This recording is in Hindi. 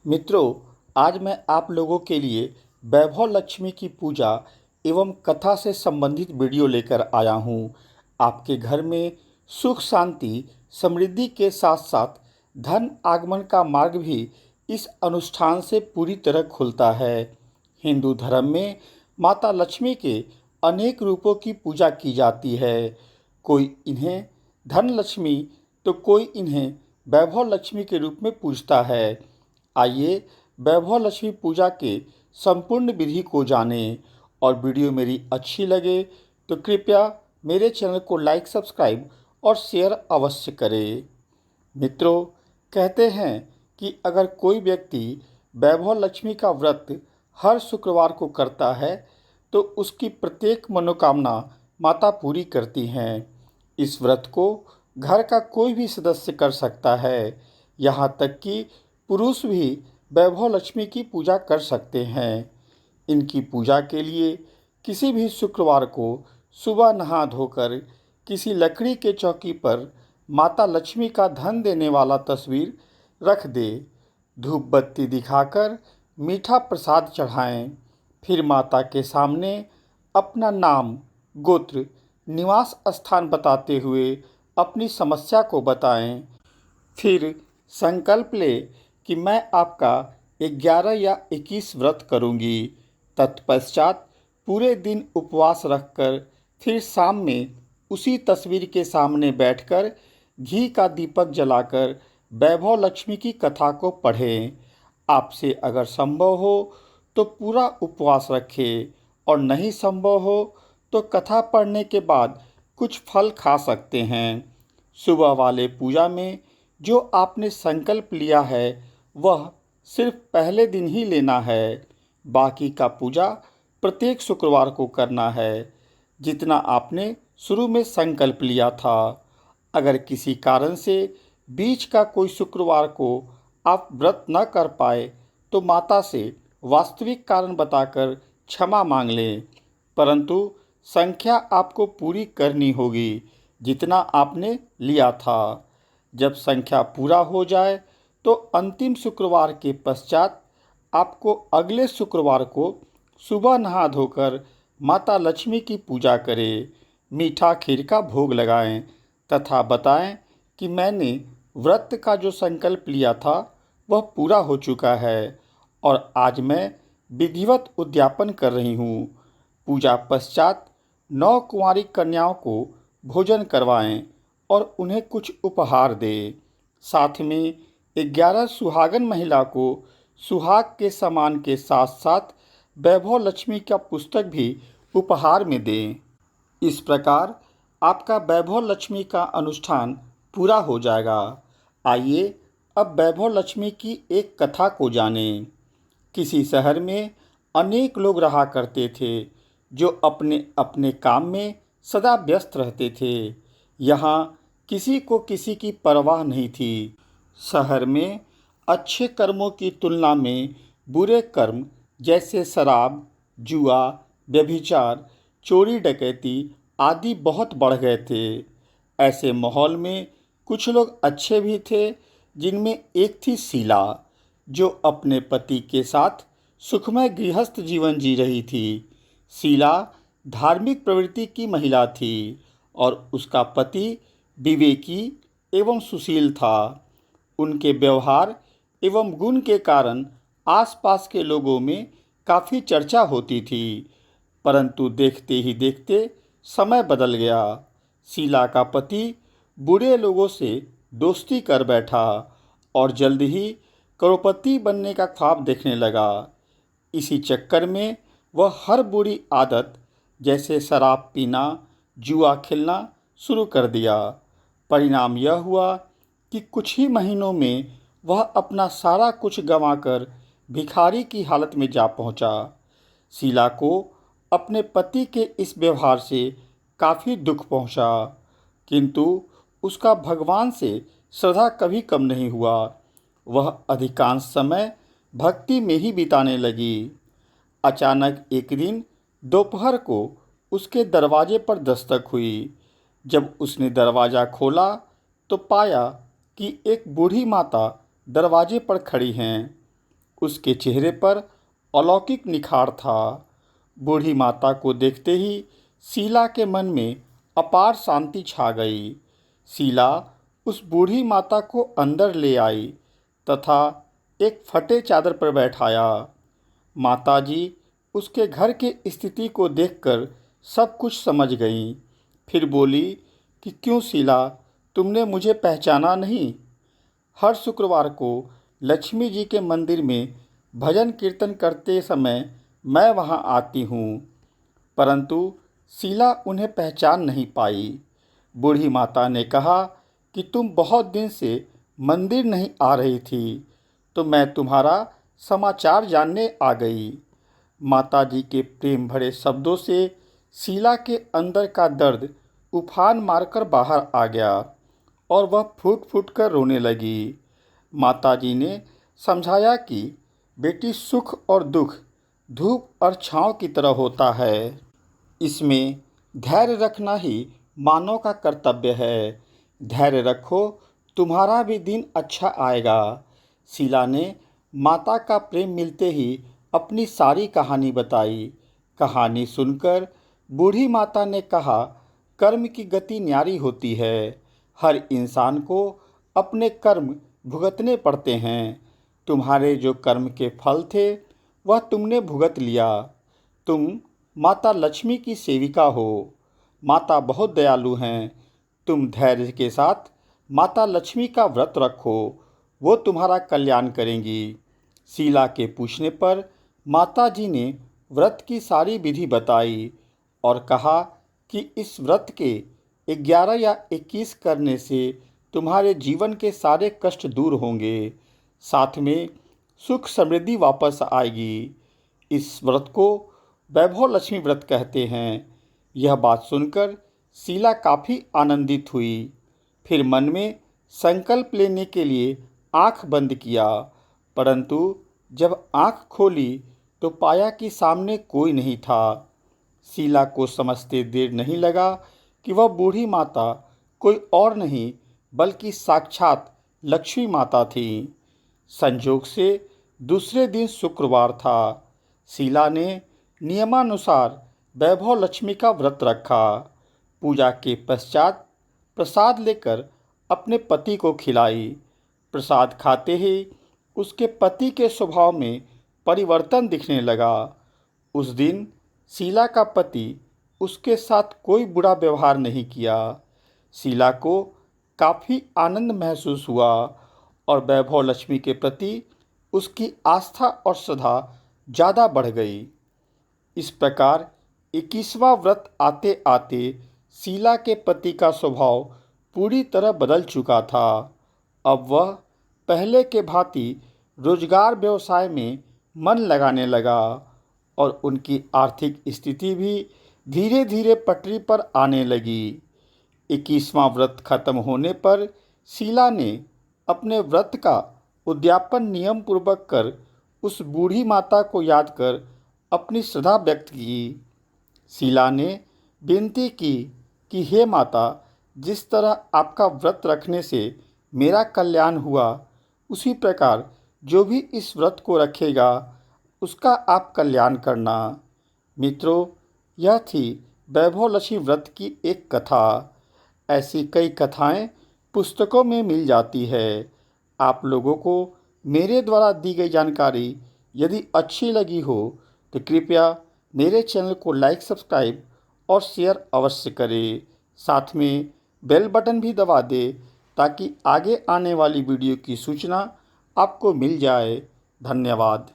मित्रों, आज मैं आप लोगों के लिए वैभव लक्ष्मी की पूजा एवं कथा से संबंधित वीडियो लेकर आया हूँ। आपके घर में सुख शांति समृद्धि के साथ साथ धन आगमन का मार्ग भी इस अनुष्ठान से पूरी तरह खुलता है। हिंदू धर्म में माता लक्ष्मी के अनेक रूपों की पूजा की जाती है। कोई इन्हें धन लक्ष्मी तो कोई इन्हें वैभव लक्ष्मी के रूप में पूजता है। आइए वैभव लक्ष्मी पूजा के संपूर्ण विधि को जानें और वीडियो मेरी अच्छी लगे तो कृपया मेरे चैनल को लाइक, सब्सक्राइब और शेयर अवश्य करें। मित्रों, कहते हैं कि अगर कोई व्यक्ति वैभव लक्ष्मी का व्रत हर शुक्रवार को करता है तो उसकी प्रत्येक मनोकामना माता पूरी करती हैं। इस व्रत को घर का कोई भी सदस्य कर सकता है, यहाँ तक कि पुरुष भी वैभव लक्ष्मी की पूजा कर सकते हैं। इनकी पूजा के लिए किसी भी शुक्रवार को सुबह नहा धोकर किसी लकड़ी के चौकी पर माता लक्ष्मी का धन देने वाला तस्वीर रख दे। धूप बत्ती दिखाकर मीठा प्रसाद चढ़ाएं। फिर माता के सामने अपना नाम, गोत्र, निवास स्थान बताते हुए अपनी समस्या को बताएं। फिर संकल्प ले कि मैं आपका 11 या 21 व्रत करूंगी। तत्पश्चात पूरे दिन उपवास रखकर फिर शाम में उसी तस्वीर के सामने बैठकर घी का दीपक जलाकर वैभव लक्ष्मी की कथा को पढ़ें। आपसे अगर संभव हो तो पूरा उपवास रखें और नहीं संभव हो तो कथा पढ़ने के बाद कुछ फल खा सकते हैं। सुबह वाले पूजा में जो आपने संकल्प लिया है वह सिर्फ पहले दिन ही लेना है। बाकी का पूजा प्रत्येक शुक्रवार को करना है, जितना आपने शुरू में संकल्प लिया था। अगर किसी कारण से बीच का कोई शुक्रवार को आप व्रत न कर पाए तो माता से वास्तविक कारण बताकर क्षमा मांग लें, परंतु संख्या आपको पूरी करनी होगी जितना आपने लिया था। जब संख्या पूरा हो जाए तो अंतिम शुक्रवार के पश्चात आपको अगले शुक्रवार को सुबह नहा धोकर माता लक्ष्मी की पूजा करें, मीठा खीर का भोग लगाएं तथा बताएं कि मैंने व्रत का जो संकल्प लिया था वह पूरा हो चुका है और आज मैं विधिवत उद्यापन कर रही हूँ। पूजा पश्चात 9 कुंवारी कन्याओं को भोजन करवाएं और उन्हें कुछ उपहार दें। साथ में 11 सुहागन महिला को सुहाग के सम्मान के साथ साथ वैभव लक्ष्मी का पुस्तक भी उपहार में दें। इस प्रकार आपका वैभव लक्ष्मी का अनुष्ठान पूरा हो जाएगा। आइए अब वैभव लक्ष्मी की एक कथा को जानें। किसी शहर में अनेक लोग रहा करते थे जो अपने अपने काम में सदा व्यस्त रहते थे। यहाँ किसी को किसी की परवाह नहीं थी। शहर में अच्छे कर्मों की तुलना में बुरे कर्म जैसे शराब, जुआ, व्यभिचार, चोरी डकैती आदि बहुत बढ़ गए थे। ऐसे माहौल में कुछ लोग अच्छे भी थे, जिनमें एक थी शीला, जो अपने पति के साथ सुखमय गृहस्थ जीवन जी रही थी। शीला धार्मिक प्रवृत्ति की महिला थी और उसका पति विवेकी एवं सुशील था। उनके व्यवहार एवं गुण के कारण आसपास के लोगों में काफ़ी चर्चा होती थी, परंतु देखते ही देखते समय बदल गया। शीला का पति बुरे लोगों से दोस्ती कर बैठा और जल्द ही करोड़पति बनने का ख्वाब देखने लगा। इसी चक्कर में वह हर बुरी आदत जैसे शराब पीना, जुआ खेलना शुरू कर दिया। परिणाम यह हुआ कि कुछ ही महीनों में वह अपना सारा कुछ गंवाकर भिखारी की हालत में जा पहुंचा। शीला को अपने पति के इस व्यवहार से काफ़ी दुख पहुंचा, किंतु उसका भगवान से श्रद्धा कभी कम नहीं हुआ। वह अधिकांश समय भक्ति में ही बिताने लगी। अचानक एक दिन दोपहर को उसके दरवाजे पर दस्तक हुई। जब उसने दरवाज़ा खोला तो पाया कि एक बूढ़ी माता दरवाजे पर खड़ी हैं। उसके चेहरे पर अलौकिक निखार था। बूढ़ी माता को देखते ही शीला के मन में अपार शांति छा गई। शीला उस बूढ़ी माता को अंदर ले आई तथा एक फटे चादर पर बैठाया। माताजी उसके घर की स्थिति को देखकर सब कुछ समझ गईं। फिर बोली कि क्यों शीला, तुमने मुझे पहचाना नहीं? हर शुक्रवार को लक्ष्मी जी के मंदिर में भजन कीर्तन करते समय मैं वहां आती हूँ। परंतु शीला उन्हें पहचान नहीं पाई। बूढ़ी माता ने कहा कि तुम बहुत दिन से मंदिर नहीं आ रही थी, तो मैं तुम्हारा समाचार जानने आ गई। माताजी के प्रेम भरे शब्दों से शीला के अंदर का दर्द उफान मारकर बाहर आ गया और वह फूट फूट कर रोने लगी। माताजी ने समझाया कि बेटी, सुख और दुख धूप और छांव की तरह होता है। इसमें धैर्य रखना ही मानव का कर्तव्य है। धैर्य रखो, तुम्हारा भी दिन अच्छा आएगा। शीला ने माता का प्रेम मिलते ही अपनी सारी कहानी बताई। कहानी सुनकर बूढ़ी माता ने कहा, कर्म की गति न्यारी होती है। हर इंसान को अपने कर्म भुगतने पड़ते हैं। तुम्हारे जो कर्म के फल थे वह तुमने भुगत लिया। तुम माता लक्ष्मी की सेविका हो। माता बहुत दयालु हैं। तुम धैर्य के साथ माता लक्ष्मी का व्रत रखो, वो तुम्हारा कल्याण करेंगी। शीला के पूछने पर माता जी ने व्रत की सारी विधि बताई और कहा कि इस व्रत के 11 या 21 करने से तुम्हारे जीवन के सारे कष्ट दूर होंगे, साथ में सुख समृद्धि वापस आएगी। इस व्रत को वैभव लक्ष्मी व्रत कहते हैं। यह बात सुनकर शीला काफ़ी आनंदित हुई। फिर मन में संकल्प लेने के लिए आंख बंद किया, परंतु जब आंख खोली तो पाया कि सामने कोई नहीं था। शीला को समझते देर नहीं लगा कि वह बूढ़ी माता कोई और नहीं बल्कि साक्षात लक्ष्मी माता थी। संजोग से दूसरे दिन शुक्रवार था। शीला ने नियमानुसार वैभव लक्ष्मी का व्रत रखा। पूजा के पश्चात प्रसाद लेकर अपने पति को खिलाई। प्रसाद खाते ही उसके पति के स्वभाव में परिवर्तन दिखने लगा। उस दिन शीला का पति उसके साथ कोई बुरा व्यवहार नहीं किया। शीला को काफ़ी आनंद महसूस हुआ और वैभव लक्ष्मी के प्रति उसकी आस्था और श्रद्धा ज़्यादा बढ़ गई। इस प्रकार 21वां व्रत आते आते शीला के पति का स्वभाव पूरी तरह बदल चुका था। अब वह पहले के भांति रोजगार व्यवसाय में मन लगाने लगा और उनकी आर्थिक स्थिति भी धीरे धीरे पटरी पर आने लगी। 21वां व्रत खत्म होने पर शीला ने अपने व्रत का उद्यापन नियम पूर्वक कर उस बूढ़ी माता को याद कर अपनी श्रद्धा व्यक्त की। शीला ने विनती की कि हे माता, जिस तरह आपका व्रत रखने से मेरा कल्याण हुआ, उसी प्रकार जो भी इस व्रत को रखेगा उसका आप कल्याण करना। मित्रों, यह थी वैभव लक्ष्मी व्रत की एक कथा। ऐसी कई कथाएं पुस्तकों में मिल जाती है। आप लोगों को मेरे द्वारा दी गई जानकारी यदि अच्छी लगी हो तो कृपया मेरे चैनल को लाइक, सब्सक्राइब और शेयर अवश्य करें। साथ में बेल बटन भी दबा दें ताकि आगे आने वाली वीडियो की सूचना आपको मिल जाए। धन्यवाद।